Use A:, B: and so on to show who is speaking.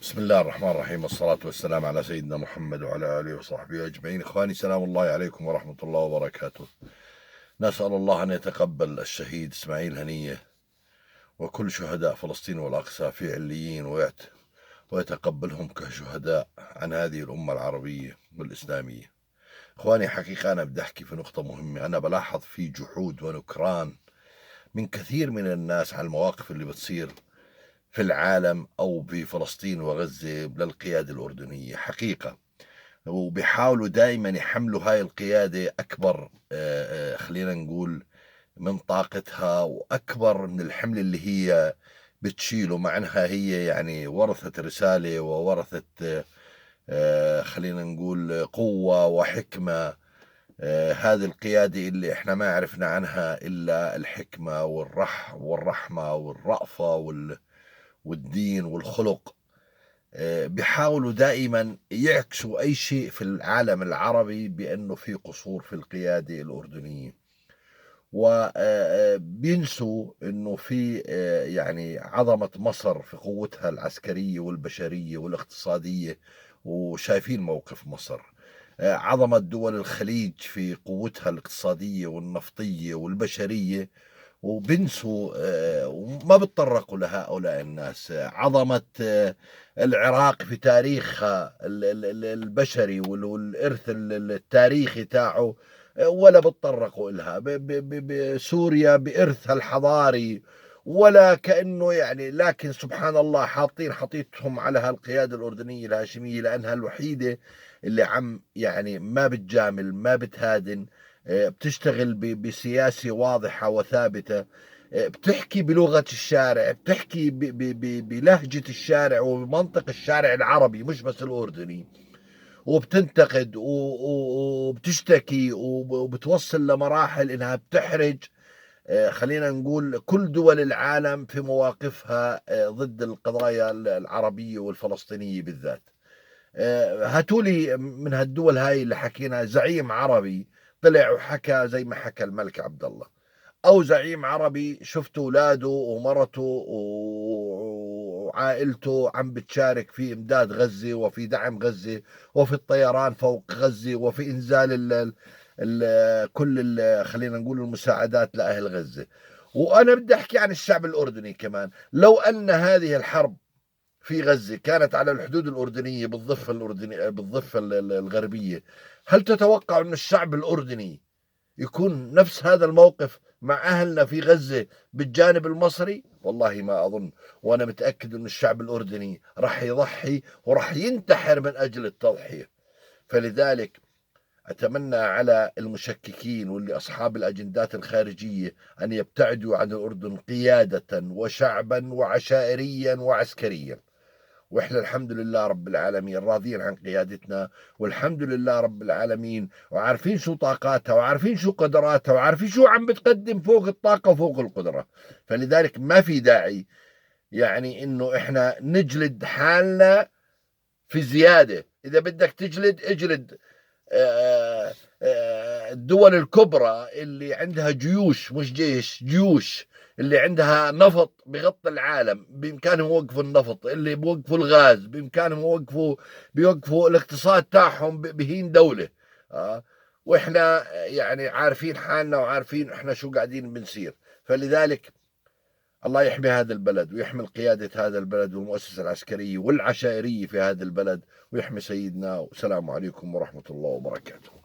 A: بسم الله الرحمن الرحيم، والصلاة والسلام على سيدنا محمد وعلى آله وصحبه أجمعين. إخواني، سلام الله عليكم ورحمة الله وبركاته. نسأل الله أن يتقبل الشهيد إسماعيل هنية وكل شهداء فلسطين والأقصى في عليين، ويتقبلهم كشهداء عن هذه الأمة العربية والإسلامية. إخواني، حقيقة أنا بدي أحكي في نقطة مهمة. أنا بلاحظ في جحود ونكران من كثير من الناس على المواقف اللي بتصير في العالم أو بفلسطين وغزة للقيادة الأردنية حقيقة، وبيحاولوا دائما يحملوا هاي القيادة أكبر خلينا نقول من طاقتها، وأكبر من الحمل اللي هي بتشيله، مع أنها هي يعني ورثت رسالة وورثت خلينا نقول قوة وحكمة. هذه القيادة اللي احنا ما عرفنا عنها إلا الحكمة والرحمة والرأفة والدين والخلق. بيحاولوا دائما يعكسوا أي شيء في العالم العربي بأنه في قصور في القيادة الأردنية، وبينسوا أنه في يعني عظمة مصر في قوتها العسكرية والبشرية والاقتصادية، وشايفين موقف مصر. عظمة دول الخليج في قوتها الاقتصادية والنفطية والبشرية، وبنسوا وما بتطرقوا لهؤلاء الناس. عظمة العراق في تاريخها البشري والإرث التاريخي تاعه، ولا بتطرقوا إلها. بسوريا بإرثها الحضاري، ولا كأنه يعني. لكن سبحان الله حطيتهم على هالقيادة الأردنية الهاشمية، لأنها الوحيدة اللي يعني ما بتجامل، ما بتهادن، بتشتغل بسياسة واضحة وثابتة، بتحكي بلغة الشارع، بتحكي بلهجة الشارع وبمنطق الشارع العربي مش بس الأردني، وبتنتقد وبتشتكي وبتوصل لمراحل إنها بتحرج خلينا نقول كل دول العالم في مواقفها ضد القضايا العربية والفلسطينية بالذات. هاتولي من هالدول هاي اللي حكينا زعيم عربي طلع وحكى زي ما حكى الملك عبد الله، او زعيم عربي شفت اولاده ومرته وعائلته عم بتشارك في امداد غزة وفي دعم غزة وفي الطيران فوق غزة وفي انزال كل خلينا نقول المساعدات لاهل غزة. وانا بدي احكي عن الشعب الاردني كمان. لو ان هذه الحرب في غزة كانت على الحدود الأردنية بالضفة الغربية، هل تتوقع أن الشعب الأردني يكون نفس هذا الموقف مع أهلنا في غزة بالجانب المصري؟ والله ما أظن. وأنا متأكد أن الشعب الأردني رح يضحي ورح ينتحر من أجل التضحية. فلذلك أتمنى على المشككين واللي أصحاب الأجندات الخارجية أن يبتعدوا عن الأردن قيادة وشعبا وعشائريا وعسكريا. واحنا الحمد لله رب العالمين راضيين عن قيادتنا، والحمد لله رب العالمين، وعارفين شو طاقاتها وعارفين شو قدراتها وعارفين شو عم بتقدم فوق الطاقة وفوق القدرة. فلذلك ما في داعي يعني انه احنا نجلد حالنا في زيادة. اذا بدك تجلد اجلد الدول الكبرى اللي عندها جيوش، مش جيش، جيوش، اللي عندها نفط بغطي العالم، بإمكانهم يوقفوا النفط، اللي بيوقفوا الغاز بإمكانهم بيوقفوا الاقتصاد تاعهم بهين دولة. وإحنا يعني عارفين حالنا وعارفين إحنا شو قاعدين بنصير. فلذلك الله يحمي هذا البلد ويحمي قيادة هذا البلد والمؤسسة العسكرية والعشائرية في هذا البلد، ويحمي سيدنا. والسلام عليكم ورحمة الله وبركاته.